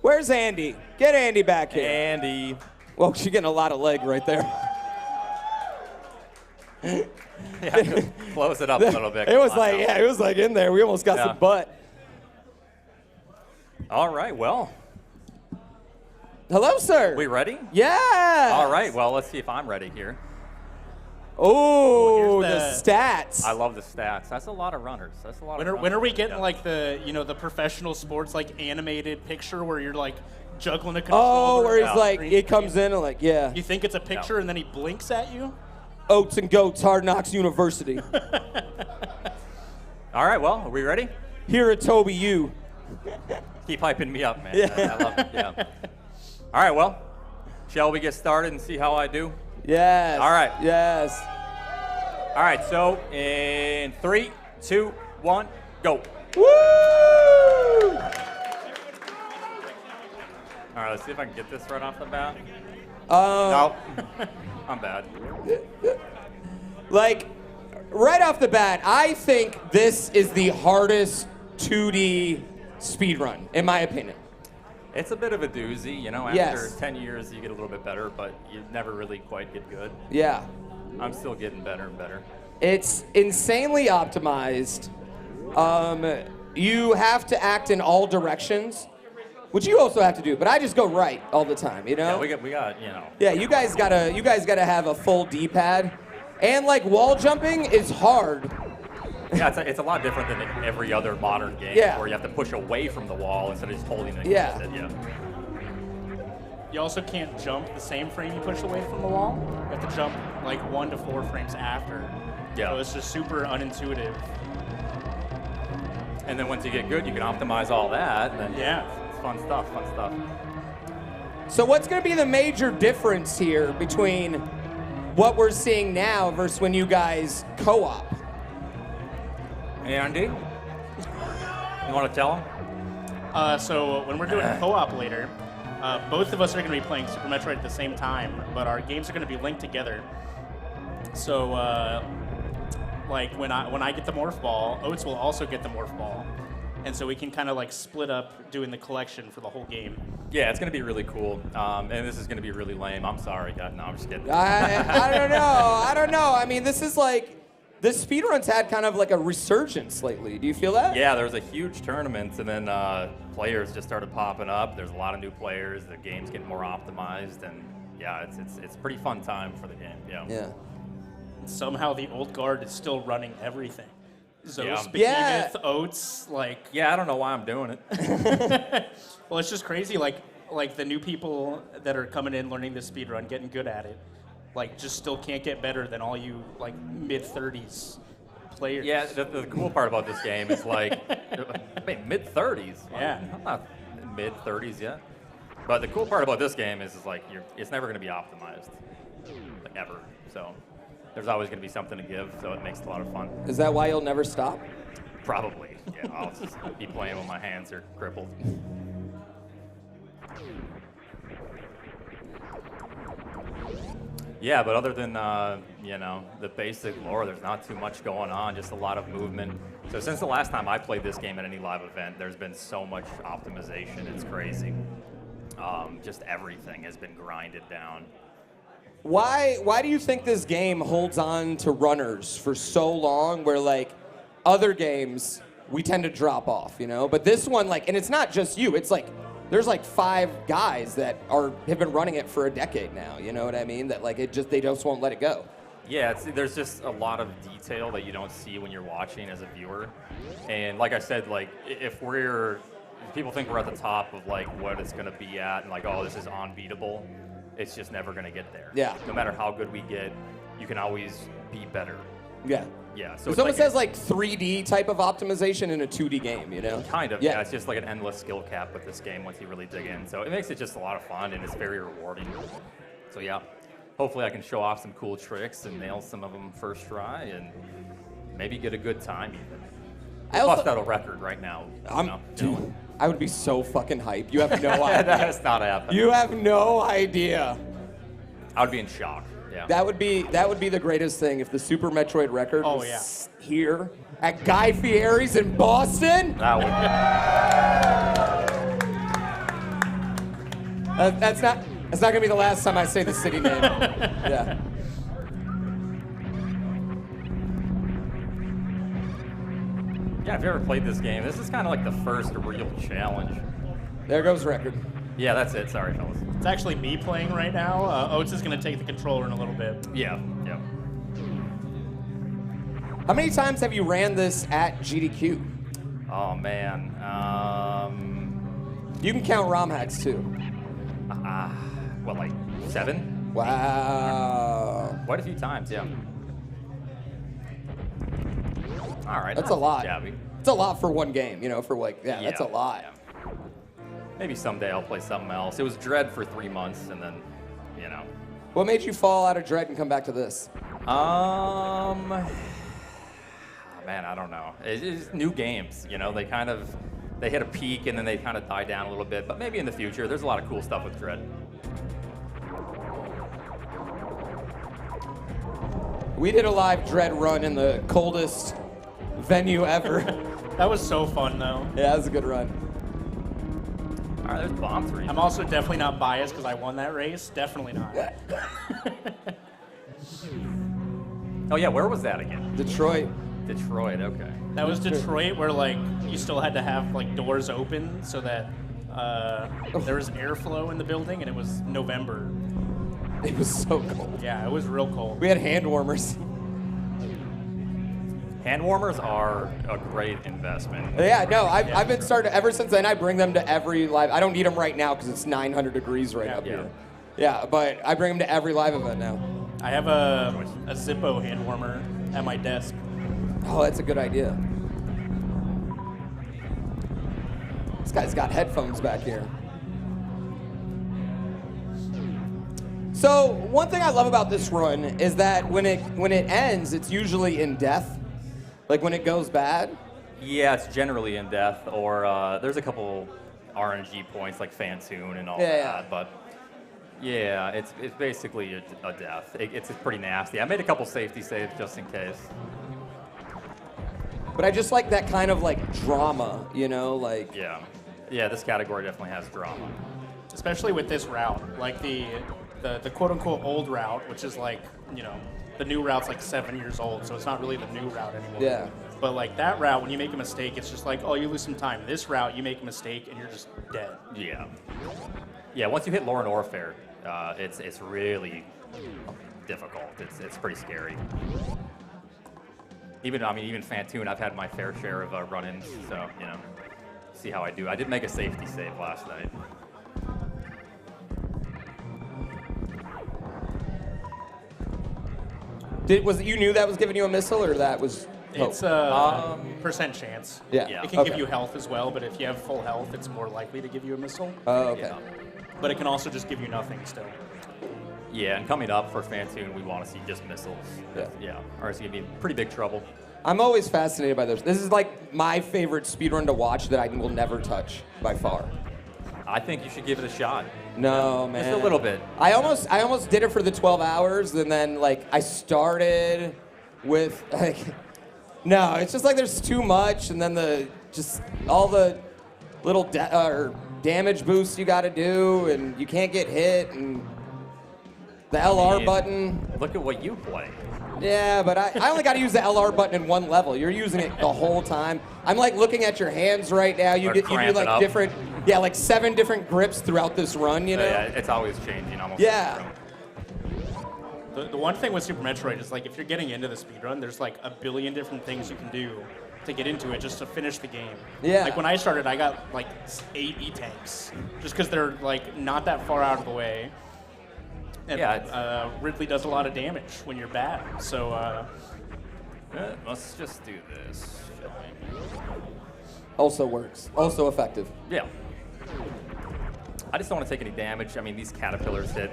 Where's Andy? Get Andy back here. Andy. Well, she's getting a lot of leg right there. Yeah, close it up a little bit. It was like, yeah, it was like in there. We almost got some butt. All right, well. Hello, sir. We ready? Yeah. All right, well, let's see if I'm ready here. Oh, the stats. I love the stats. That's a lot of runners. That's a lot of runners. When are we getting like the, the professional sports like animated picture where you're like juggling a controller? Oh, where he's like, it comes in and like, yeah. You think it's a picture and then he blinks at you? Oatsngoats, Hard Knocks University. All right, well, are we ready? Here at Toby U. Keep hyping me up, man. Yeah. I love it, yeah. All right, well, shall we get started and see how I do? Yes. All right. Yes. All right, so in 3, 2, 1, go. Woo! All right, let's see if I can get this right off the bat. No. I'm bad. Like, right off the bat, I think this is the hardest 2D speedrun, in my opinion. It's a bit of a doozy, after 10 years you get a little bit better, but you never really quite get good. Yeah. I'm still getting better and better. It's insanely optimized. You have to act in all directions, which you also have to do, but I just go right all the time, Yeah, we got. Yeah, you guys gotta have a full D-pad. And like wall jumping is hard. Yeah, it's a lot different than every other modern game where you have to push away from the wall instead of just holding it against it. Yeah. You also can't jump the same frame you push away from the wall. You have to jump like 1 to 4 frames after. Yeah. So it's just super unintuitive. And then once you get good, you can optimize all that. And then, yeah. It's fun stuff, So what's going to be the major difference here between what we're seeing now versus when you guys co-op? Andy, you want to tell him? So when we're doing co-op later, both of us are going to be playing Super Metroid at the same time, but our games are going to be linked together. So, like when I get the morph ball, Oats will also get the morph ball, and so we can kind of like split up doing the collection for the whole game. Yeah, it's going to be really cool, and this is going to be really lame. I'm sorry, God. No, I'm just kidding. I don't know. I mean, this is like, the speedrun's had kind of like a resurgence lately. Do you feel that? Yeah, there was a huge tournament, and then players just started popping up. There's a lot of new players. The game's getting more optimized, and yeah, it's a pretty fun time for the game. Yeah. Somehow the old guard is still running everything. Zeus, Yeah. Behemoth, Oats, like. Yeah, I don't know why I'm doing it. Well, it's just crazy. Like the new people that are coming in, learning this speedrun, getting good at it. Like, just still can't get better than all you, like, mid-30s players. Yeah, the cool part about this game is, like, mid-30s. Yeah. I'm not mid-30s yet. But the cool part about this game is like, it's never going to be optimized, like, ever. So there's always going to be something to give, so it makes it a lot of fun. Is that why you'll never stop? Probably. Yeah, I'll just be playing when my hands are crippled. Yeah, but other than, the basic lore, there's not too much going on, just a lot of movement. So since the last time I played this game at any live event, there's been so much optimization, it's crazy. Just everything has been grinded down. Why do you think this game holds on to runners for so long where, like, other games, we tend to drop off, But this one, like, and it's not just you, it's like, there's like 5 guys that have been running it for a decade now. You know what I mean? That like they just won't let it go. Yeah, there's just a lot of detail that you don't see when you're watching as a viewer. And like I said, like if people think we're at the top of like what it's gonna be at, and like, oh, this is unbeatable, it's just never gonna get there. Yeah. No matter how good we get, you can always be better. Yeah. Yeah. So someone says like 3D type of optimization in a 2D game, Kind of. Yeah. It's just like an endless skill cap with this game once you really dig in. So it makes it just a lot of fun, and it's very rewarding. So yeah, hopefully I can show off some cool tricks and nail some of them first try, and maybe get a good time even. Bust out a record right now. Dude, I would be so fucking hyped. You have no idea. That's not happening. You have no idea. I would be in shock. Yeah. That would be the greatest thing if the Super Metroid record was here at Guy Fieri's in Boston. That would. That's not gonna be the last time I say the city name. Yeah. Yeah, if you ever played this game, this is kind of like the first real challenge. There goes record. Yeah, that's it. Sorry, fellas. It's actually me playing right now. Oats is going to take the controller in a little bit. Yeah, yeah. How many times have you ran this at GDQ? Oh man. You can count ROM hacks too. What, like 7? Wow. Quite a few times, yeah. All right. That's not a lot. shabby. It's a lot for one game, you know, for like, yeah, that's a lot. Yeah. Maybe someday I'll play something else. It was Dread for 3 months, and then, you know. What made you fall out of Dread and come back to this? Man, I don't know. It's just new games, you know. They hit a peak and then they kind of die down a little bit. But maybe in the future, there's a lot of cool stuff with Dread. We did a live Dread run in the coldest venue ever. That was so fun, though. Yeah, that was a good run. All right, there's Bomb 3. I'm also definitely not biased because I won that race. Definitely not. Oh, yeah, where was that again? Detroit. Detroit, okay. That was Detroit, where like you still had to have like doors open so that there was airflow in the building, and it was November. It was so cold. Yeah, it was real cold. We had hand warmers. Hand warmers are a great investment. Yeah, no, I've been starting, ever since then, I bring them to every live. I don't need them right now because it's 900 degrees right up here. Yeah, but I bring them to every live event now. I have a Zippo hand warmer at my desk. Oh, that's a good idea. This guy's got headphones back here. So one thing I love about this run is that when it ends, it's usually in death. Like when it goes bad. Yeah, it's generally in death, or there's a couple RNG points like Fantoon and all that. Yeah. But yeah, it's basically a death. It's pretty nasty. I made a couple safety saves just in case. But I just like that kind of like drama, you know, like. Yeah, this category definitely has drama. Especially with this route, like the quote-unquote old route, which is like, you know, the new route's like 7 years old, so it's not really the new route anymore. Yeah. But like that route, when you make a mistake, it's just like, oh, you lose some time. This route, you make a mistake and you're just dead. Yeah. Yeah, once you hit Lauren Orfair, it's really difficult. It's pretty scary. Even Fantoon, I've had my fair share of run-ins, so, you know, see how I do. I did make a safety save last night. You knew that was giving you a missile, or that was? It's a percent chance. Yeah. It can give you health as well, but if you have full health, it's more likely to give you a missile. Oh, okay. Yeah. But it can also just give you nothing still. Yeah, and coming up for Fantoon, we want to see just missiles. Yeah, or it's going to be in pretty big trouble. I'm always fascinated by those. This is like my favorite speedrun to watch that I will never touch by far. I think you should give it a shot. No, man. Just a little bit. I almost did it for the 12 hours, and then like I started with like, no, it's just like there's too much, and then all the little damage boosts you got to do, and you can't get hit, and the LR button. Look at what you play. Yeah, but I only got to use the LR button in one level. You're using it the whole time. I'm like looking at your hands right now. You do like up. different, like 7 different grips throughout this run, you know? Yeah, it's always changing almost. Yeah. The one thing with Super Metroid is like if you're getting into the speedrun, there's like a billion different things you can do to get into it just to finish the game. Yeah. Like when I started, I got like 8 E-tanks just because they're like not that far out of the way. And Ridley does a lot of damage when you're bad. So let's just do this, shall we? Also works. Also effective. Yeah. I just don't want to take any damage. I mean, these caterpillars hit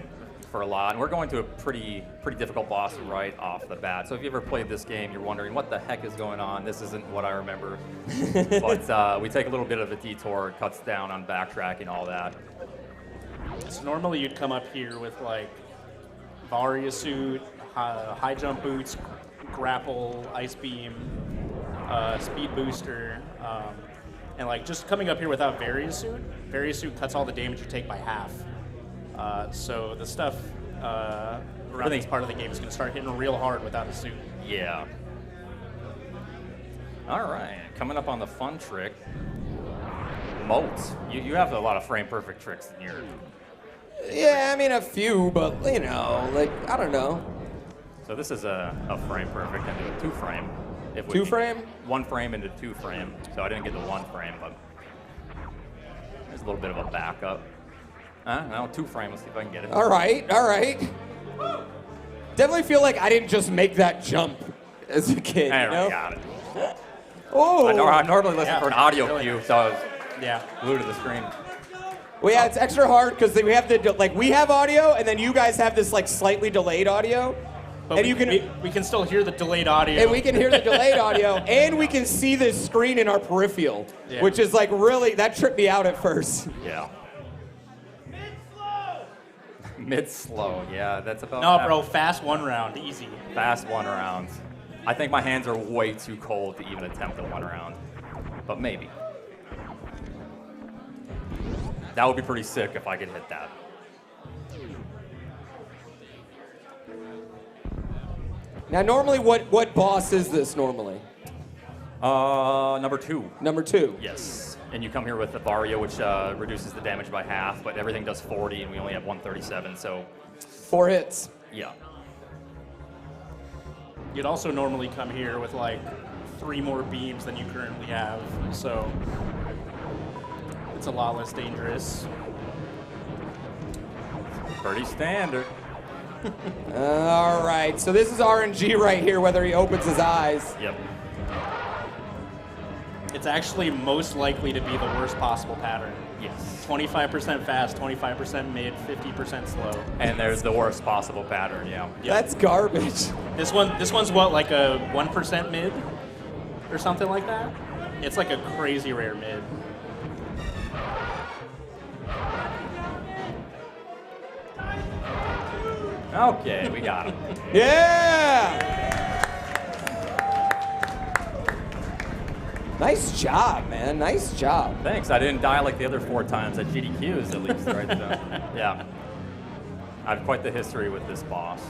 for a lot, and we're going to a pretty difficult boss right off the bat. So if you ever played this game, you're wondering what the heck is going on. This isn't what I remember. But we take a little bit of a detour, cuts down on backtracking, all that. So normally you'd come up here with like Varia suit, high jump boots, grapple, ice beam, speed booster, and like just coming up here without Varia suit cuts all the damage you take by half. So the stuff around this part of the game is going to start hitting real hard without a suit. Yeah. All right, coming up on the fun trick. Moats. You have a lot of frame perfect tricks in your. Yeah, I mean a few, but you know, like I don't know. So this is a frame perfect into a 2-frame. If we Two can- frame? 1 frame into 2 frame. So I didn't get the 1 frame, but there's a little bit of a backup. No, 2 frame. Let's see if I can get it. All right, all right. Definitely feel like I didn't just make that jump as a kid. I You know? got it. Oh. I normally listen Yeah, for an audio really cue, nice. so I was Yeah. glued to the screen. Well, yeah, it's extra hard because we have we have audio, and then you guys have this like slightly delayed audio, But and we can still hear the delayed audio. and we can hear the delayed audio, and we can see this screen in our peripheral, Yeah. which is like really that tripped me out at first. Yeah. Mid-slow, yeah, that's about No, that. bro, fast 1 round, easy. Fast 1 round. I think my hands are way too cold to even attempt a 1 round, but maybe. That would be pretty sick if I could hit that. Now, normally, what boss is this normally? Number 2. Number 2. Yes. And you come here with the Vario, which reduces the damage by half, but everything does 40, and we only have 137, so 4 hits. yeah. You'd also normally come here with like 3 more beams than you currently have, so it's a lot less dangerous. Pretty standard. All right, so this is RNG right here, whether he opens his eyes. Yep. It's actually most likely to be the worst possible pattern. Yes. 25% fast, 25% mid, 50% slow. And there's the worst possible pattern, yeah. That's garbage. This one's what, like a 1% mid or something like that? It's like a crazy rare mid. Okay, we got him. Yeah! Nice job, man. Nice job. Thanks. I didn't die like the other 4 times at GDQs, at least, right? So, yeah. I have quite the history with this boss.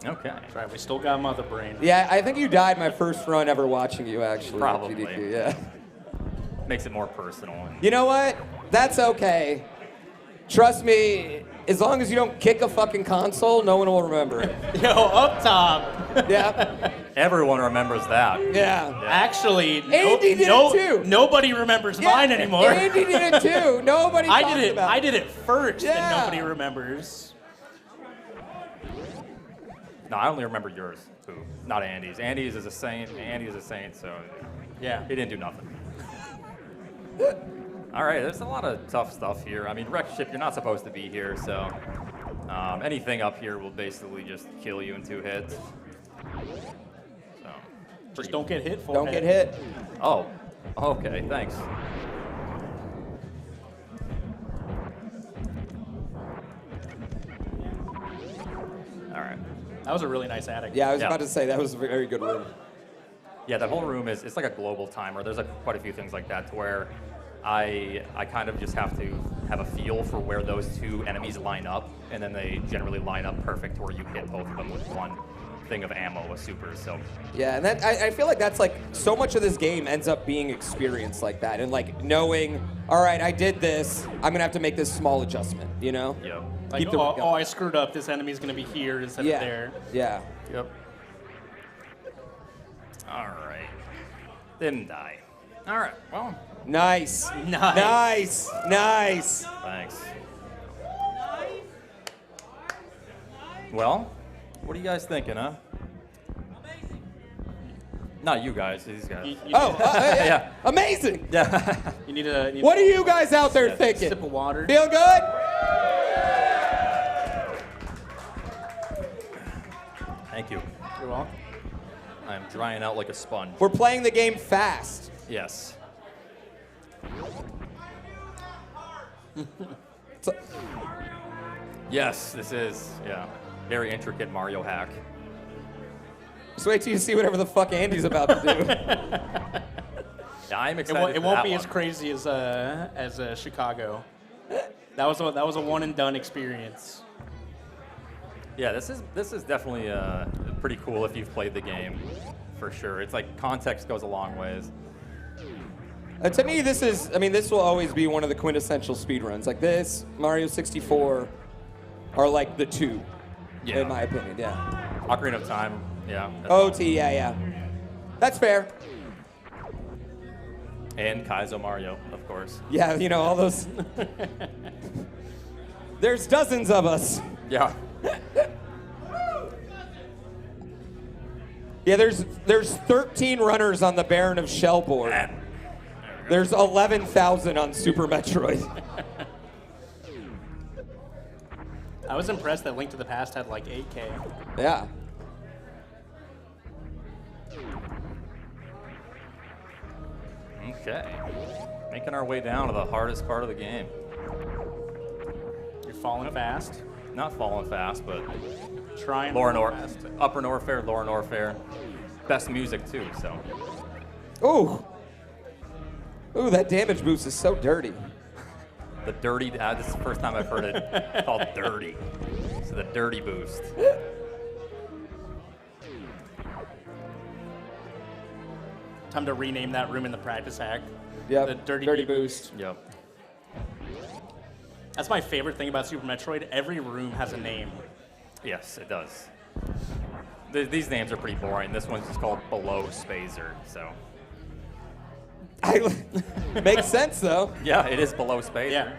Okay. That's right, we still got Mother Brain. Yeah, I think you died my first run ever watching you, actually. at Probably. GDQ, yeah. Makes it more personal. And You know what? That's okay. Trust me, as long as you don't kick a fucking console, no one will remember it. Yo, up top. Yeah. everyone remembers that. Yeah. Actually, Andy did it too. Nobody remembers Yeah, mine anymore. Andy did it too. Nobody I talks did it. about I did it first, Yeah. and nobody remembers. No, I only remember yours, too. Not Andy's. Andy's is a saint. Andy is a saint, so Yeah. he didn't do nothing. All right, there's a lot of tough stuff here. I mean, wreck ship, you're not supposed to be here, so anything up here will basically just kill you in 2 hits. So, Just don't get hit for it. Don't get hit. Oh, okay, thanks. All right. That was a really nice attic. Yeah, I was Yeah. about to say that was a very good room. Yeah, that whole room it's like a global timer. There's quite a few things like that to where I kind of just have to have a feel for where those 2 enemies line up, and then they generally line up perfect to where you hit both of them with 1 thing of ammo, a super. So Yeah, and that I feel like that's like so much of this game ends up being experience like that, and like knowing, all right, I did this, I'm gonna have to make this small adjustment, you know? yeah, Like, Keep the- oh, I screwed up. This enemy's gonna be here instead Yeah. of there. Yeah. yep. All right, didn't die. All right, well, Nice. Nice. Nice. Nice. thanks. Well, what are you guys thinking, huh? Not you guys, these guys. You Oh, yeah. Yeah. Amazing. Yeah. You need a What are you guys out there a thinking? sip of water. Feel good? Thank you. You're welcome. I'm drying out like a sponge. We're playing the game fast. Yes. So- Yes, this is, very intricate Mario hack. Just wait till you see whatever the fuck Andy's about to do. Yeah, I'm It excited won't, for it won't that be one. as crazy as Chicago. That was a one and done experience. Yeah, this is definitely pretty cool if you've played the game, for sure. It's like context goes a long ways. To me, this will always be one of the quintessential speedruns. Like this, Mario 64 are like the two, in my opinion, yeah. Ocarina of Time, yeah. OT, yeah. That's fair. And Kaizo Mario, of course. Yeah, you know, all those. There's dozens of us. Yeah. Yeah, there's 13 runners on the Baron of Shell board. There's 11,000 on Super Metroid. I was impressed that Link to the Past had like 8K. Yeah. Okay. Making our way down to the hardest part of the game. You're falling fast. Not falling fast, but Trying. Upper Norfair, Lower Norfair. Best music too, so. Ooh, that damage boost is so dirty. The dirty, this is the first time I've heard it called dirty. So the dirty boost. Time to rename that room in the practice hack. Yeah, The dirty boost. Yep. That's my favorite thing about Super Metroid. Every room has a name. Yes, it does. These names are pretty boring. This one's just called Below Spazer, so. Makes sense though. Yeah, it is Below Spazer. Yeah.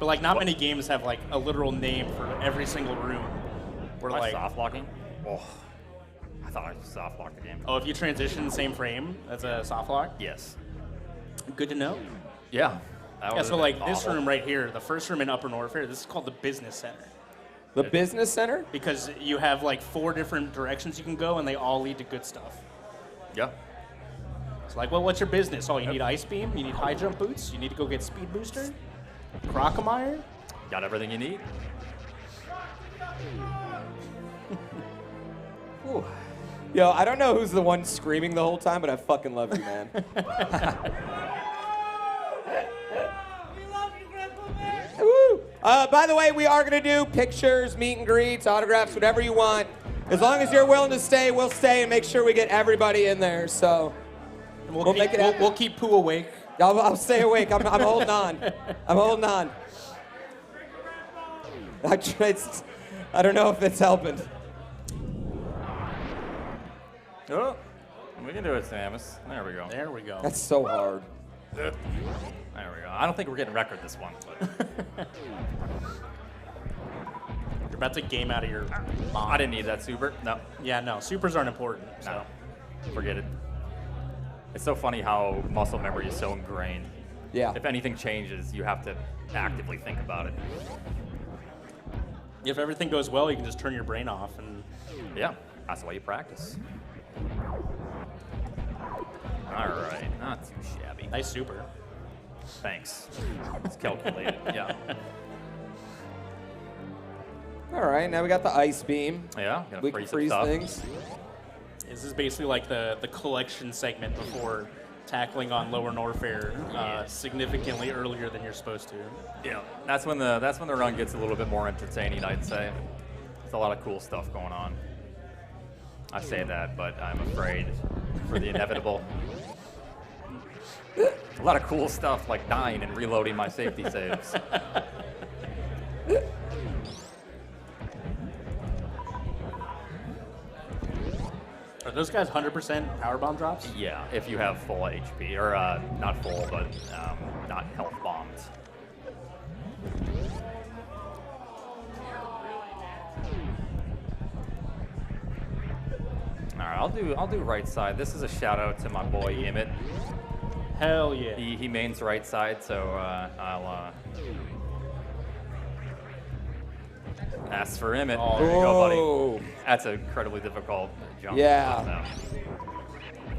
But like not many games have like a literal name for every single room. We're Am I like, soft locking? Oh, I thought I soft locked the game. oh, if you transition same frame, that's a soft lock. Yes. Good to know. Yeah. Yeah, so like this room right here, the first room in Upper Norfair, this is called the Business Center. The business center? Because you have like 4 different directions you can go and they all lead to good stuff. Yeah. It's like, well, what's your business? Oh, you need Ice Beam, you need high jump boots, you need to go get Speed Booster, Crocomire. Got everything you need? Ooh. Yo, I don't know who's the one screaming the whole time, but I fucking love you, man. Woo! By the way, we are going to do pictures, meet and greets, autographs, whatever you want. As long as you're willing to stay, we'll stay and make sure we get everybody in there. So we'll make it happen. We'll keep Pooh awake. I'll stay awake. I'm holding on. I'm holding on. I don't know if it's helping. Oh, we can do it, Samus. There we go. There we go. That's so hard. There we go. I don't think we're getting record this one, but You're about to game out of your bomb. I didn't need that super. No, Yeah, no, supers aren't important. So. no, forget it. It's so funny how muscle memory is so ingrained. Yeah. If anything changes, you have to actively think about it. If everything goes well, you can just turn your brain off and Yeah, that's why you practice. All right, not too shabby. nice super. Thanks. It's calculated. Yeah. All right, now we got the ice beam. Yeah. Gonna We can freeze freeze it tough. things. This is basically like the collection segment before tackling on Lower Norfair significantly earlier than you're supposed to. Yeah. That's when the run gets a little bit more entertaining, I'd say. There's a lot of cool stuff going on. I say that, but I'm afraid for the inevitable. A lot of cool stuff like dying and reloading my safety saves. Are those guys 100% power bomb drops? Yeah, if you have full HP, or not full, but not health bombs. All right, I'll do right side. This is a shout out to my boy Emmett. Hell yeah. He mains right side, so I'll ask for Emmett. Oh, There you go, Whoa. buddy. That's an incredibly difficult jump. Yeah.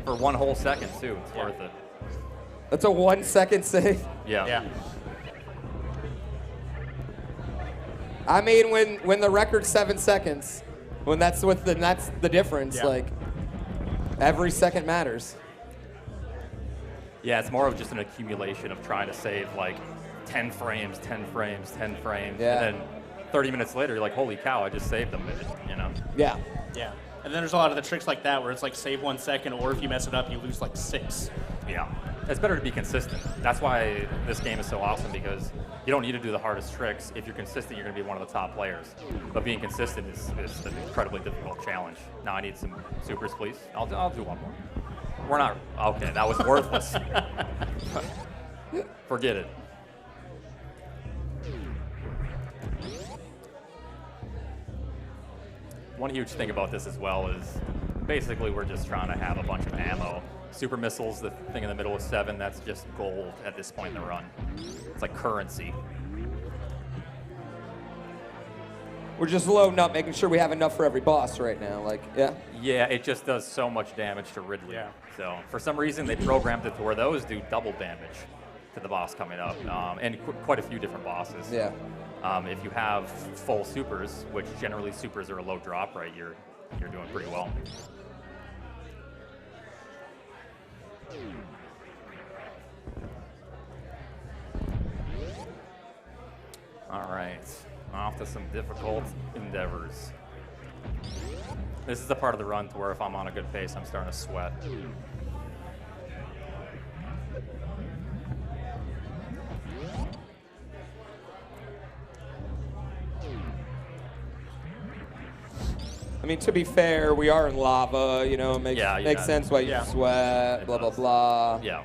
For 1 whole second too, it's Yeah. worth it. That's a 1 second save. Yeah. Yeah. I mean, when the record's 7 seconds, that's the difference. Yeah. Like, every second matters. Yeah, it's more of just an accumulation of trying to save like 10 frames, 10 frames, 10 frames. Yeah. And then 30 minutes later, you're like, holy cow, I just saved them, you know? Yeah. Yeah. And then there's a lot of the tricks like that where it's like save 1 second, or if you mess it up, you lose like 6. Yeah. It's better to be consistent. That's why this game is so awesome, because you don't need to do the hardest tricks. If you're consistent, you're going to be one of the top players. But being consistent is an incredibly difficult challenge. Now I need some supers, please. I'll do one more. We're not, okay, that was worthless. Forget it. One huge thing about this as well is basically we're just trying to have a bunch of ammo. Super missiles, the thing in the middle of 7, that's just gold at this point in the run. It's like currency. We're just loading up, making sure we have enough for every boss right now. Like, yeah. Yeah, it just does so much damage to Ridley. Yeah. So for some reason, they programmed it to where those do double damage to the boss coming up, and quite a few different bosses. Yeah. If you have full supers, which generally supers are a low drop rate, you're doing pretty well. All right, off to some difficult endeavors. This is the part of the run to where if I'm on a good pace, I'm starting to sweat. I mean, to be fair, we are in lava, you know, it makes sense why you sweat, blah, blah, blah. Yeah.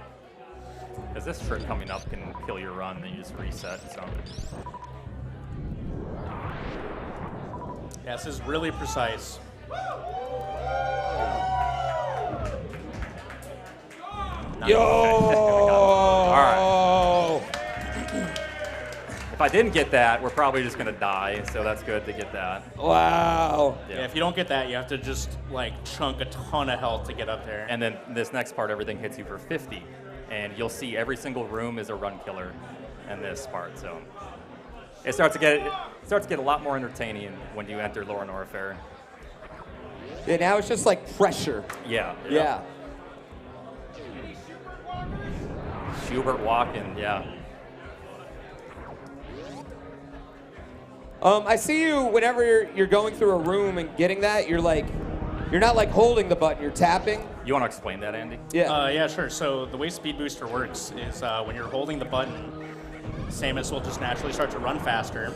Because this trick coming up can kill your run, then you just reset. So. Yeah, this is really precise. Nice. Yo! All right. If I didn't get that, we're probably just going to die, so that's good to get that. Wow. Yeah, if you don't get that, you have to just like chunk a ton of health to get up there. And then this next part, everything hits you for 50. And you'll see every single room is a run killer in this part. So it starts to get a lot more entertaining when you enter Lauren Orfair. Yeah, now it's just like pressure. Yeah. Yeah. Schubert walking, yeah. I see you whenever you're going through a room and getting that, you're not like holding the button, you're tapping. You want to explain that, Andy? Yeah. Yeah, sure. So the way Speed Booster works is when you're holding the button, Samus will just naturally start to run faster.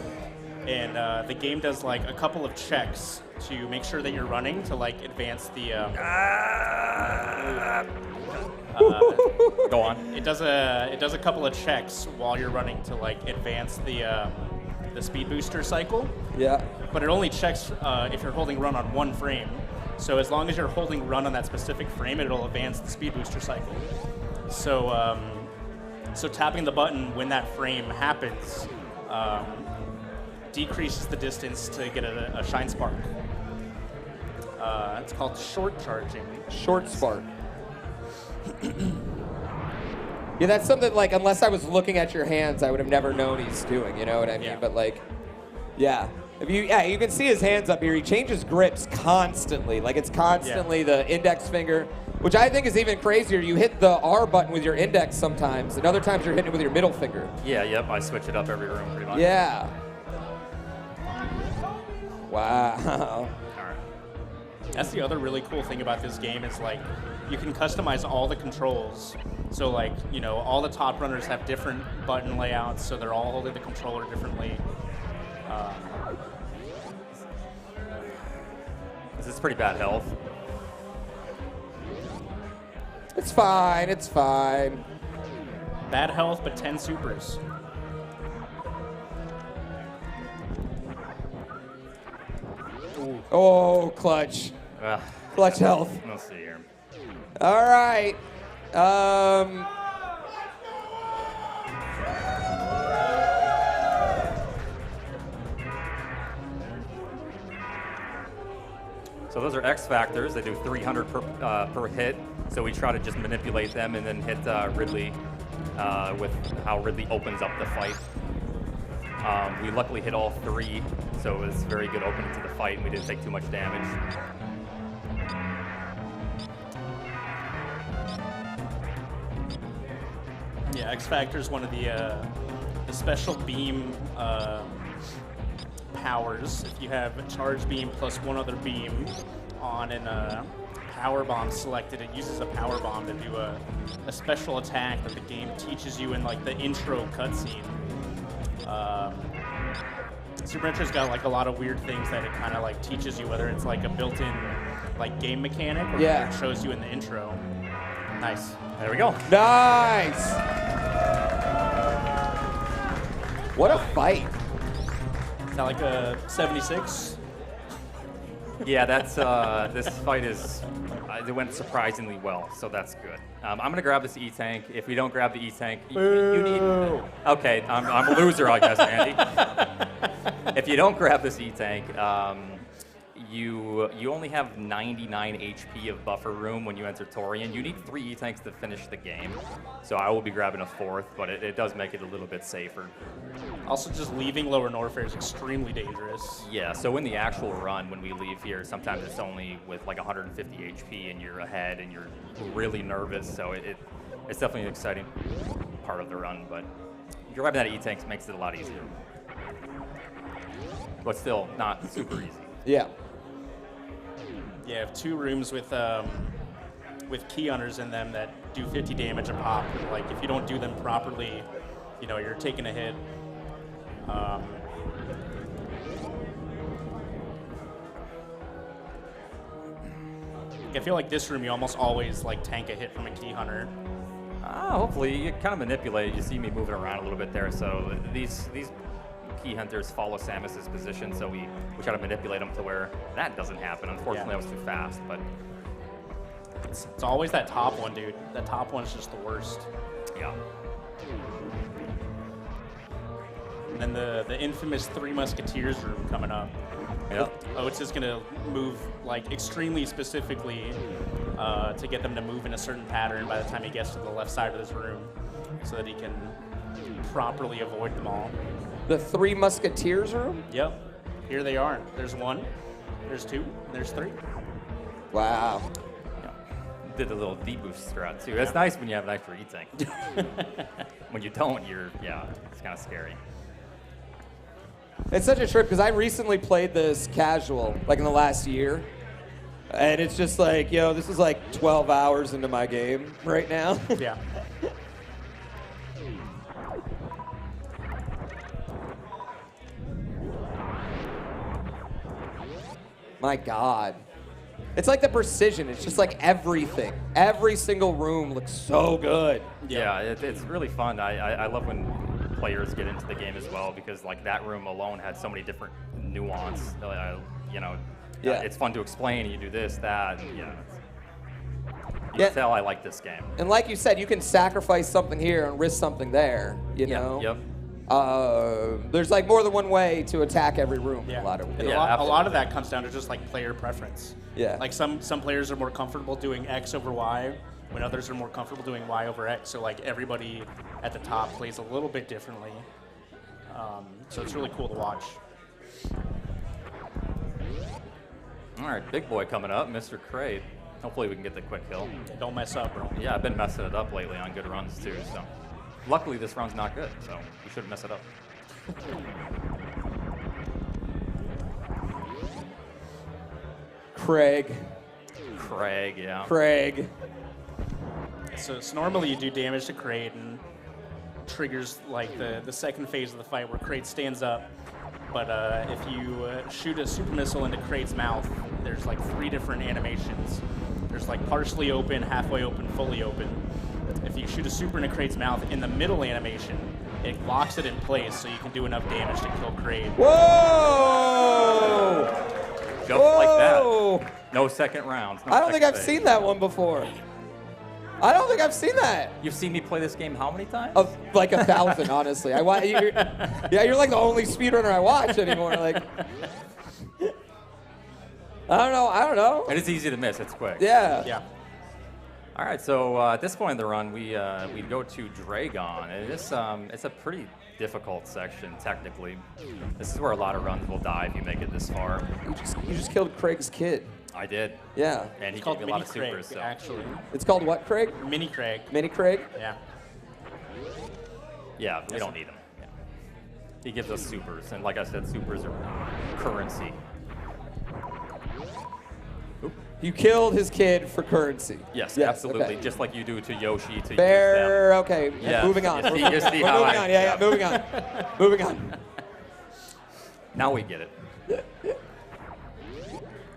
And the game does like a couple of checks to make sure that you're running to like advance the... Go on. It does a couple of checks while you're running to like advance the Speed Booster cycle. Yeah. But it only checks if you're holding run on 1 frame. So as long as you're holding run on that specific frame, it'll advance the Speed Booster cycle. So so tapping the button when that frame happens decreases the distance to get a shine spark. It's called short charging. Short spark. Yeah, that's something like, unless I was looking at your hands, I would have never known he's doing, you know what I mean? Yeah. But like, yeah. You can see his hands up here. He changes grips constantly. Like it's constantly the index finger, which I think is even crazier. You hit the R button with your index sometimes, and other times you're hitting it with your middle finger. Yeah, yep, I switch it up every room pretty much. Yeah. Wow. All right. That's the other really cool thing about this game is like you can customize all the controls. So like, you know, all the top runners have different button layouts, so they're all holding the controller differently. This is pretty bad health. It's fine. It's fine. Bad health, but 10 supers. Ooh. Oh, clutch. Clutch health. Let's see here. All right. So those are X factors. They do 300 per hit. So we try to just manipulate them and then hit Ridley with how Ridley opens up the fight. We luckily hit all 3, so it was a very good opening to the fight, and we didn't take too much damage. Yeah, X Factor is one of the the special beam powers. If you have a charge beam plus one other beam on an power bomb selected, it uses a power bomb to do a special attack that the game teaches you in like the intro cutscene. Super Metroid's got like a lot of weird things that it kind of like teaches you, whether it's like a built-in like game mechanic or Yeah. it shows you in the intro. Nice. There we go. Nice. What a fight. Is that like a 76? Yeah, that's this fight is it went surprisingly well, so that's good. I'm gonna grab this E-tank. If we don't grab the E-tank, you need. Okay, I'm a loser, I guess, Andy. If you don't grab this E-tank, you only have 99 HP of buffer room when you enter Torian. You need 3 E-tanks to finish the game, so I will be grabbing a 4th, but it does make it a little bit safer. Also, just leaving Lower Norfair is extremely dangerous. Yeah, so in the actual run, when we leave here, sometimes it's only with like 150 HP and you're ahead and you're really nervous, so it's definitely an exciting part of the run, but grabbing that E-tank makes it a lot easier. But still, not super easy. Yeah. Yeah, I have 2 rooms with key hunters in them that do 50 damage a pop. Like, if you don't do them properly, you know, you're taking a hit. I feel like this room you almost always like tank a hit from a key hunter. Hopefully, you kind of manipulate. You see me moving around a little bit there, so these key hunters follow Samus's position, so we try to manipulate them to where that doesn't happen. Unfortunately, Yeah. I was too fast, but It's always that top one, dude. That top one's just the worst. yeah. And then the infamous Three Musketeers room coming up. Yep. Oats is gonna move like extremely specifically to get them to move in a certain pattern by the time he gets to the left side of this room, so that he can properly avoid them all. The Three Musketeers room? Yep. Here they are. There's 1, there's 2, there's 3. Wow. Yeah. Did a little deboost throughout too. That's nice when you have an extra E-tank. When you don't, it's kind of scary. It's such a trip because I recently played this casual, like in the last year. And it's just like, yo, this is like 12 hours into my game right now. Yeah. My God. It's like the precision. It's just like everything. Every single room looks so good. Yeah, it's really fun. I love when players get into the game as well, because like that room alone had so many different nuance. Yeah. It's fun to explain. You do this, that, and you Yeah. can tell I like this game. And like you said, you can sacrifice something here and risk something there, you know? Yep. There's like more than one way to attack every room. Yeah. A lot of And Yeah, a lot absolutely. of that comes down to just like player preference. Yeah. Like some players are more comfortable doing X over Y, when others are more comfortable doing Y over X. So like everybody at the top plays a little bit differently. So it's really cool to watch. All right, big boy coming up, Mr. Crate. Hopefully we can get the quick kill. Don't mess up, bro. Yeah, I've been messing it up lately on good runs too. So luckily this run's not good, so we shouldn't mess it up. Craig. Yeah. Craig. So normally you do damage to Kraid and triggers like the second phase of the fight where Kraid stands up. But if you shoot a super missile into Kraid's mouth, there's like 3 different animations. There's like partially open, halfway open, fully open. If you shoot a super into Kraid's mouth, in the middle animation, it locks it in place so you can do enough damage to kill Kraid. Whoa! Just like Whoa! that. No second rounds. No I don't think second I've phase. seen that one before. I don't think I've seen that. You've seen me play this game how many times? Of like 1,000, honestly. You're like the only speedrunner I watch anymore. Like, I don't know. And it's easy to miss. It's quick. Yeah. Yeah. All right. So at this point in the run, we go to Dragon, and it's a pretty difficult section technically. This is where a lot of runs will die if you make it this far. You just killed Craig's kid. I did. Yeah. And he It's called gave me a lot Mini of Kraig, supers. So. actually. It's called what, Craig? Mini Kraig. Mini Craig? Yeah. Yeah, we don't need him. He gives us supers, and like I said, supers are currency. Oop. You killed his kid for currency. Yes, Yes, absolutely. okay. Just like you do to Yoshi, to Fair, use okay. Yeah. Moving on. You see- We're you see moving how on. I- Yeah, moving on. Moving on. them. Now we get it.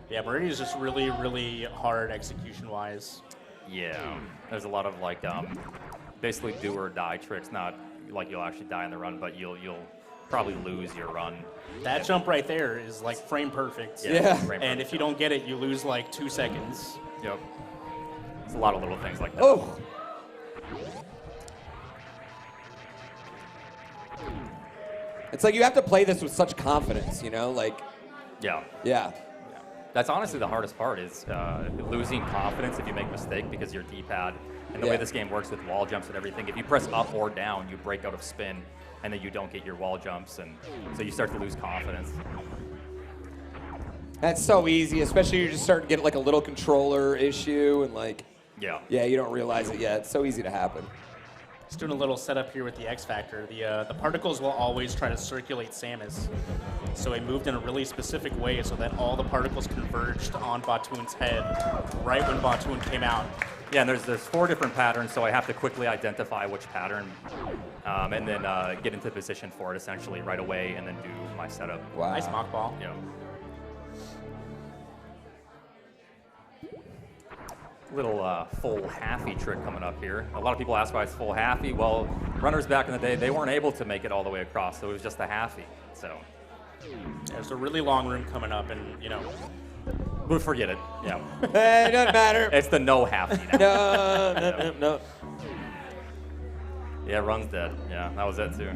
Yeah, Meridian is just really, really hard execution-wise. Yeah, there's a lot of like basically do or die tricks. Not like you'll actually die in the run, but you'll probably lose your run. That jump right there is like frame perfect. Yeah. frame And perfect. if you don't get it, you lose like 2 seconds. Yep. It's a lot of little things like that. Oh. It's like you have to play this with such confidence, you know? Like, Yeah. yeah. That's honestly the hardest part is losing confidence if you make a mistake because your D-pad and the Yeah. way this game works with wall jumps and everything, if you press up or down, you break out of spin and then you don't get your wall jumps, and so you start to lose confidence. That's so easy, especially you're just starting to get like a little controller issue and like, Yeah. yeah, you don't realize it yet. It's so easy to happen. Just doing a little setup here with the X Factor. The particles will always try to circulate Samus. So it moved in a really specific way so that all the particles converged on Batoon's head right when Batoon came out. Yeah, and there's 4 different patterns, so I have to quickly identify which pattern, and then get into position for it essentially right away, and then do my setup. Wow. Nice mock ball. Yeah. Little full halfy trick coming up here. A lot of people ask why it's full halfy. Well, runners back in the day, they weren't able to make it all the way across, so it was just a halfy. So There's a really long room coming up, and you know, we'll forget it. Yeah. Hey, it doesn't matter. It's the no halfy now. No. Yeah, run's dead. Yeah, that was it too.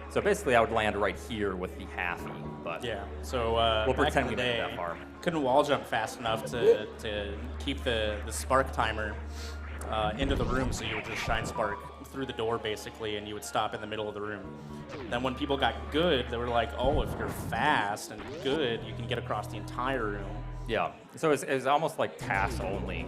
So basically, I would land right here with the halfy, but yeah. So we'll back pretend in we the made it day, that far. couldn't wall jump fast enough to keep the spark timer into the room, so you would just shine spark through the door basically, and you would stop in the middle of the room. Then when people got good, they were like, oh, if you're fast and good, you can get across the entire room. Yeah. So it was almost like pass only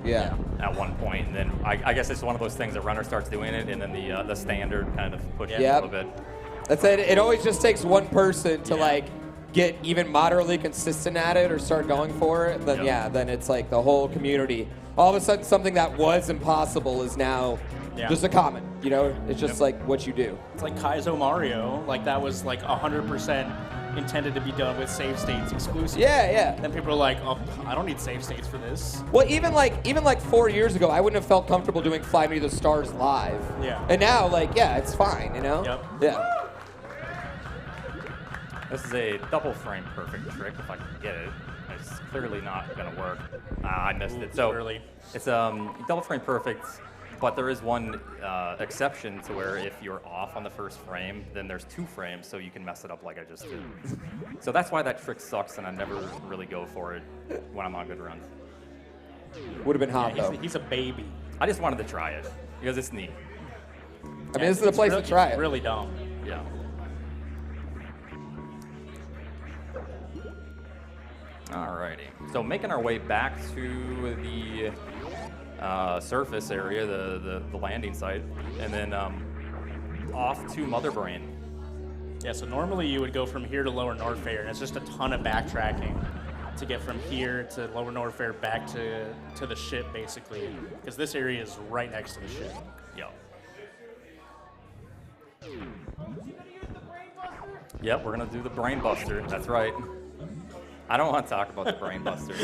Yeah. at one point, and then I guess it's one of those things that runner starts doing it, and then the standard kind of pushes Yep. a little bit. That's it. It always just takes one person to Yeah. like get even moderately consistent at it or start going for it. Then Yep. yeah, then it's like the whole community. All of a sudden, something that was impossible is now Yeah. just a common. You know, it's just Yep. like what you do. It's like Kaizo Mario, like that was like 100% intended to be done with save states exclusive. Yeah, yeah. Then people are like, oh, I don't need save states for this. Well, even like 4 years ago, I wouldn't have felt comfortable doing Fly Me to the Stars live. Yeah. And now, like, yeah, it's fine. You know. Yep. Yeah. This is a double frame perfect trick if I can get it. It's clearly not gonna work. I missed Ooh, it. So too early. it's double frame perfect, but there is one exception to where if you're off on the first frame, then there's 2 frames, so you can mess it up like I just did. So that's why that trick sucks, and I never really go for it when I'm on good runs. Would have been hot Yeah, though. he's a baby. I just wanted to try it because it's neat. I mean, this is the place to try it. Really dumb. Yeah. Alrighty. So making our way back to the surface area, the landing site, and then off to Mother Brain. Yeah, so normally you would go from here to Lower Norfair, and it's just a ton of backtracking to get from here to Lower Norfair back to the ship, basically, because this area is right next to the ship. Yep. Yep, we're gonna do the Brain Buster. That's right. I don't want to talk about the Brain Buster.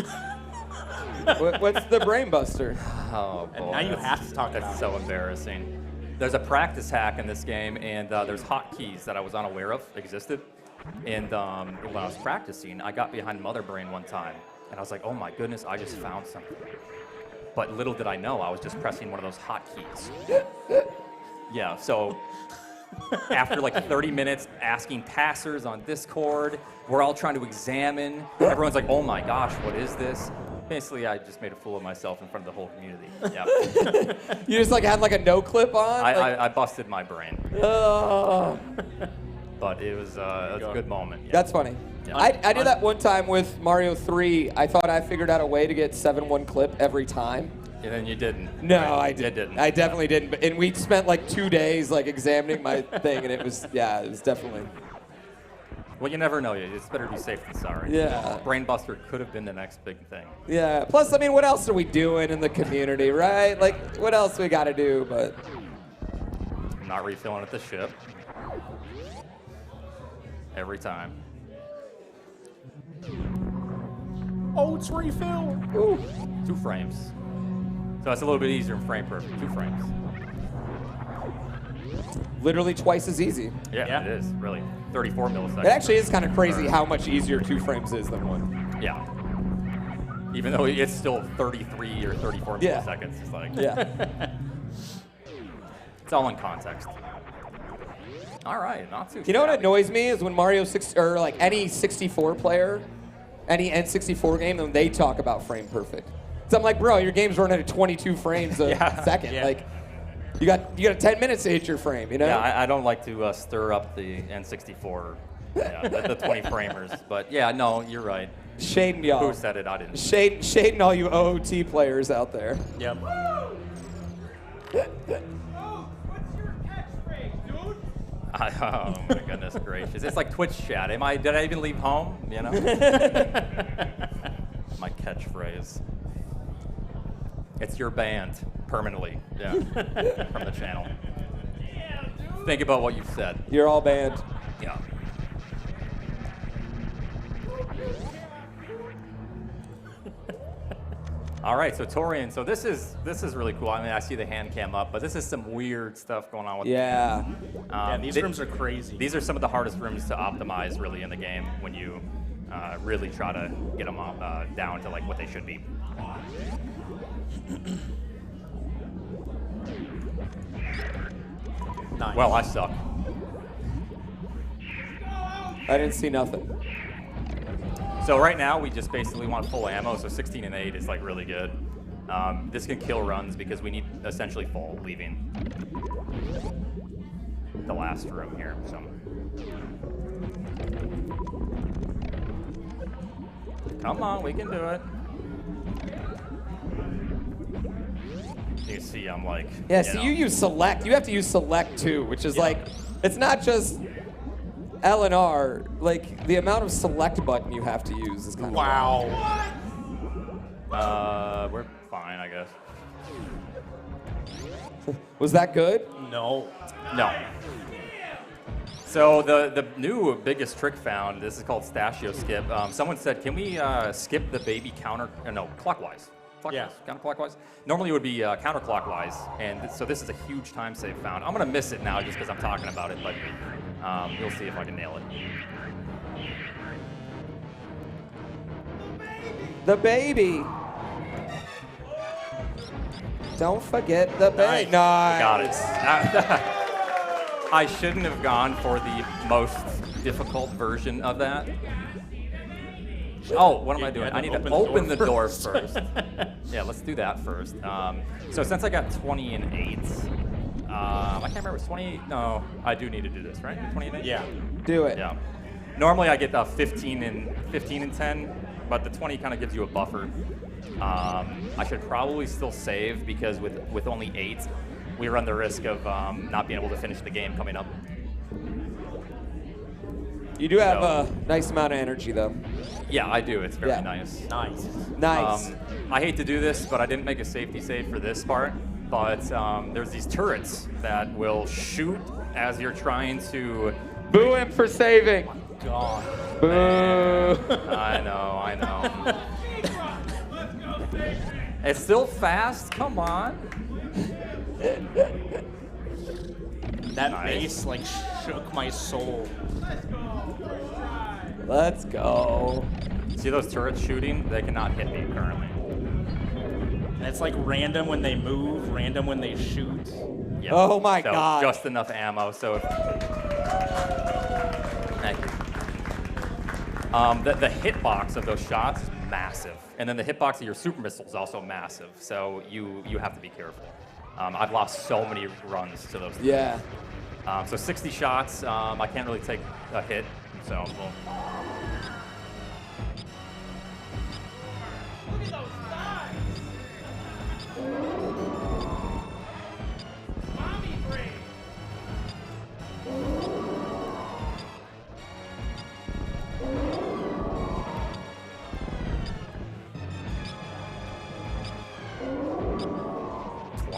What's the Brain Buster? Oh boy. And now you have to talk That's about so embarrassing. There's a practice hack in this game, and there's hotkeys that I was unaware of existed. And when I was practicing, I got behind Mother Brain one time, and I was like, oh my goodness, I just found something. But little did I know, I was just pressing one of those hotkeys. Yeah, so after like 30 minutes asking passers on Discord, we're all trying to examine. Everyone's like, oh my gosh, what is this? Basically, I just made a fool of myself in front of the whole community. Yeah. You just like had like a no clip on? I busted my brain, Oh. but it was a good moment. Yeah. That's funny. Yeah. I did that one time with Mario 3. I thought I figured out a way to get 7-1 clip every time. And then you didn't. No, right? I You didn't. I definitely didn't. And we spent like 2 days like examining my thing, and it was definitely. Well, you never know. It's better to be safe than sorry. Yeah. Brainbuster could have been the next big thing. Yeah. Plus, I mean, what else are we doing in the community, right? Like, what else we got to do? But I'm not refilling at the ship. Every time. Oh, it's refill. ooh, 2 frames. So it's a little bit easier in frame perfect. 2 frames. literally twice as easy. Yeah, it is, really. 34 milliseconds. It actually is kind of crazy how much easier 2 frames is than 1. Yeah. Even though it's still 33 or 34 Yeah. milliseconds. It's like, Yeah. it's all in context. All right, not too You know what shabby. annoys me is when Mario 6 or like any 64 player, any N64 game, when they talk about frame perfect. So I'm like, bro, your game's running at 22 frames a second. Yeah. Like, you got 10 minutes to hit your frame. You know? Yeah, I don't like to stir up the N64, the 20 framers. But yeah, no, you're right. Shading y'all. Who said it? I didn't. Shading all you OOT players out there. Yep. Oh my goodness gracious! It's like Twitch chat. Did I even leave home? You know. My catchphrase. It's your banned permanently. Yeah. From the channel. Think about what you've said. You're all banned. Yeah. All right, so Torian, so this is really cool. I mean, I see the hand cam up, but this is some weird stuff going on with Yeah. Yeah, these rooms are crazy. These are some of the hardest rooms to optimize really in the game when you really try to get them down to like what they should be. Nice. Well, I suck. I didn't see nothing. So right now we just basically want full ammo, so 16 and 8 is like really good. This can kill runs because we need essentially full leaving the last room here. So come on, we can do it. You can see I'm like, Yeah, so you use select. You have to use select too, which is like, it's not just L and R. Like, the amount of select button you have to use is kind of Wow. we're fine, I guess. Was that good? No. No. So the new biggest trick found, this is called Stashio Skip. Someone said, can we skip the baby clockwise? Yeah. Counterclockwise? Normally it would be counterclockwise, and so this is a huge time save found. I'm gonna miss it now just because I'm talking about it, but you'll see if I can nail it. The baby. Don't forget the baby. Nice. Got it. I shouldn't have gone for the most difficult version of that. Oh, what am I doing? had to I need to open open the the door door first. Yeah, let's do that first. So since I got 20 and 8, I can't remember, 20, no, I do need to do this, right? 20 and 8? Yeah. Do it. Yeah. Normally I get 15 and 10, but the 20 kind of gives you a buffer. I should probably still save because with only 8, we run the risk of not being able to finish the game coming up. You do have a nice amount of energy, though. Yeah, I do. It's very Yeah. nice. Nice. Nice. I hate to do this, but I didn't make a safety save for this part. But there's these turrets that will shoot as you're trying to. Boo him for saving. God. Boo. I know. It's still fast. Come on. That Nice. bass like shook my soul. Let's go. See those turrets shooting? They cannot hit me currently. And it's like random when they move, random when they shoot. Yep. Oh my So God. Just enough ammo. So if, thank you. The hitbox of those shots is massive, and then the hitbox of your super missile is also massive. So you have to be careful. I've lost so many runs to those. Yeah. So 60 shots. I can't really take a hit. So we'll.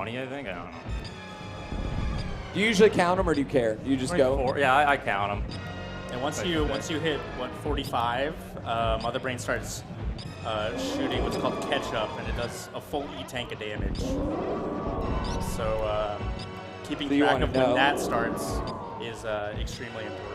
20, I think. I don't know. Do you usually count them or do you care? You just go? 24. Yeah, I count them. And once you hit what 45, Mother Brain starts shooting what's called catch-up, and it does a full E-tank of damage. So keeping track of when that starts is extremely important.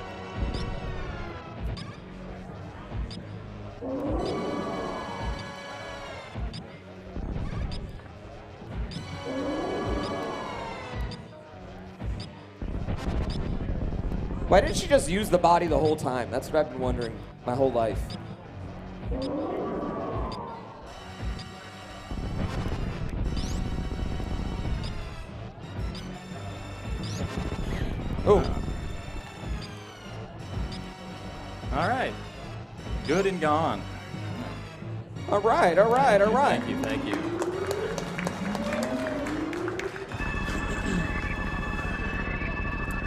Why didn't she just use the body the whole time? That's what I've been wondering my whole life. Oh. All right. Good and gone. All right, all right, all right. Thank you, thank you.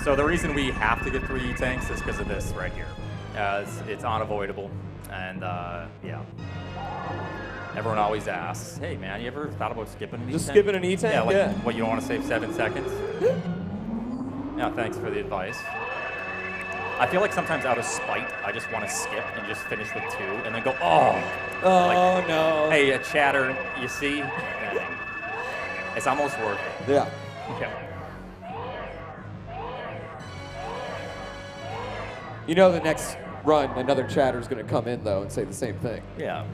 So the reason we have to get 3 tanks is because of this right here. It's unavoidable, and yeah. Everyone always asks, hey man, you ever thought about skipping an E-tank? Just skipping an E-tank? Yeah, like, yeah. what, you don't want to save 7 seconds? Yeah, thanks for the advice. I feel like sometimes out of spite, I just want to skip and just finish with 2, and then go, oh! Oh, like, no. Hey, chatter, you see? It's almost worth it. Yeah. Okay. You know the next run, another chatter's going to come in, though, and say the same thing. Yeah,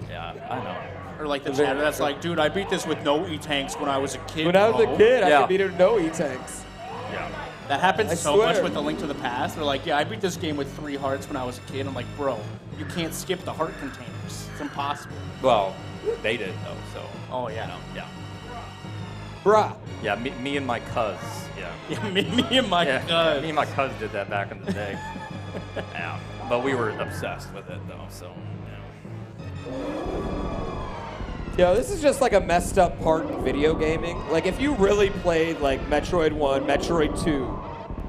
I know. Or like the chatter that's like, dude, I beat this with no E-tanks when I was a kid. When I was a kid, I Yeah. could beat it with no E-tanks. Yeah. That happens I so swear. much with the Link to the Past. They're like, yeah, I beat this game with 3 hearts when I was a kid. I'm like, bro, you can't skip the heart containers. It's impossible. Well, they did though, so. Oh, yeah. You know, yeah. Bruh. Yeah, me and my cuz, yeah. Yeah, me and my Yeah, cuz. me and my cuz did that back in the day. Yeah, but we were obsessed with it though, so, Yo, this is just like a messed up part in video gaming. Like, if you really played, like, Metroid 1, Metroid 2,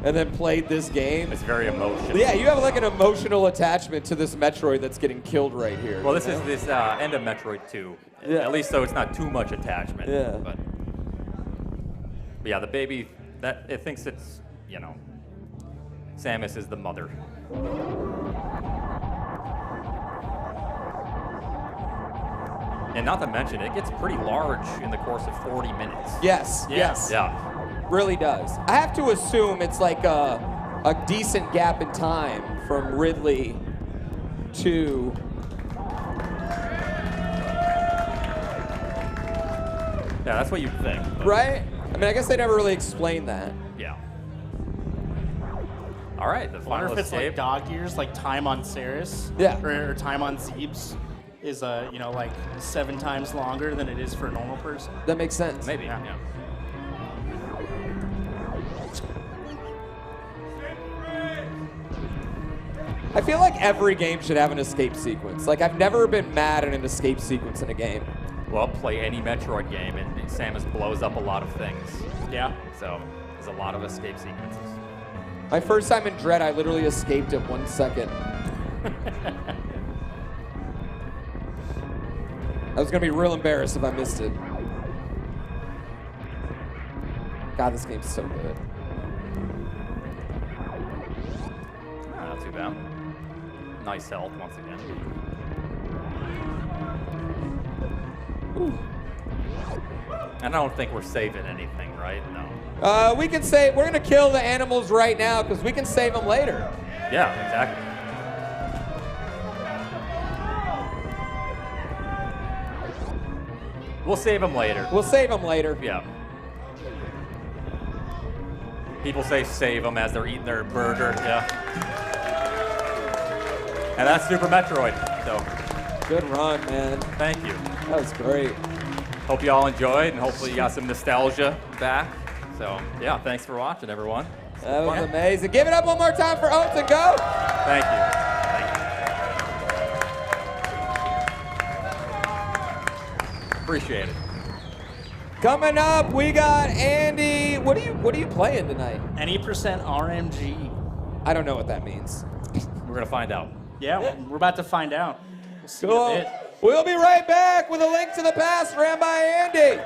and then played this game, it's very emotional. yeah, you have, like, an emotional attachment to this Metroid that's getting killed right here. Well, this you is know? this end of Metroid 2. Yeah. At least so it's not too much attachment. Yeah. But yeah, the baby, it thinks it's, you know, Samus is the mother. And not to mention, it gets pretty large in the course of 40 minutes. Yes, yes. Yeah. Really does. I have to assume it's like a decent gap in time from Ridley to... Yeah, that's what you'd think. But Right? I mean, I guess they never really explained that. yeah. All right, the I wonder final if it's escape. like dog years, like time on Ceres. Yeah. Or time on Zebes is, you know, like 7 times longer than it is for a normal person. That makes sense. Maybe, Yeah. yeah. I feel like every game should have an escape sequence. Like, I've never been mad at an escape sequence in a game. Well, play any Metroid game, and Samus blows up a lot of things. Yeah. So there's a lot of escape sequences. My first time in Dread, I literally escaped in 1 second. I was gonna be real embarrassed if I missed it. God, this game's so good. Not too bad. Nice health once again. Ooh. And I don't think we're saving anything, right? No. We can say we're gonna kill the animals right now because we can save them later. Yeah, exactly. We'll save them later. We'll save them later. Yeah. People say save them as they're eating their burger. Yeah. And that's Super Metroid. So Good run, man. thank you. That was great. Hope you all enjoyed, and hopefully you got some nostalgia back. So yeah, thanks for watching, everyone. That was amazing. Give it up one more time for Oatsngoats. Thank you. Thank you. Appreciate it. Coming up, we got Andy. What are you playing tonight? Any percent RMG. I don't know what that means. We're gonna find out. Yeah, we're about to find out. We'll see in a Cool. bit. We'll be right back with a link to the past ran by Andy.